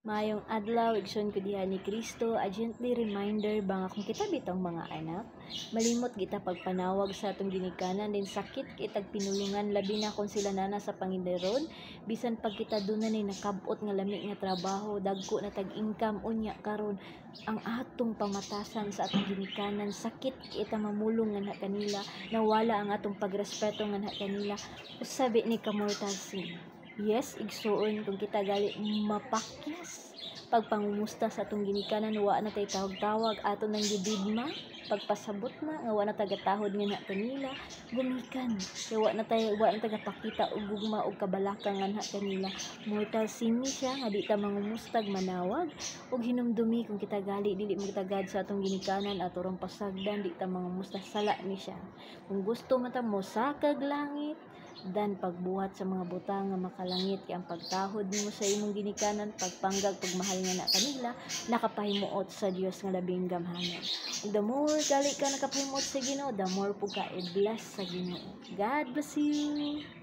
Mayong adlaw, igsoon ko diha ni Kristo, a gently reminder bang kung kita bitang mga anak, malimot kita pagpanawag sa atong ginikanan, din sakit kitag pinulungan, labi na kung sila nana sa Panginoon, bisan pag kita doon na nakabot nga lami nga trabaho, dagko na tag-income, unya karon ang atong pamatasan sa atong ginikanan, sakit kita mamulong nga na kanila, nawala ang atong pagrespeto nga na kanila, usabi ni kamortal sin. Yes, igsuon kung kita gali mapakyas pagpangumusta sa atong ginikanan, wa na tay tawag-tawag ato nang gibidma pagpasabot na nga wa na tagatahod nga na kanila, gumikan kay wa na tagapakita og gugma og kabalaka nga na kanila. Mortal sin ni siya nga di ta mangumustag manawag og hinumdumi kung kita gali dili magtagad sa atong ginikanan ato rong pasagdan, di ta mangumusta, sala ni siya. Kung gusto man ta mo sakag langit dan pagbuhat sa mga butang nga makalangit, kay ang pagtahod nimo sa imong ginikanan, pagpanggag, pagmahal nga na kanila, nakapahimuot sa Dios nga labing gamhanan. Ug the more gali ka nakapahimuot sa Ginoo, the more pug ka i-bless sa Ginoo. God bless you.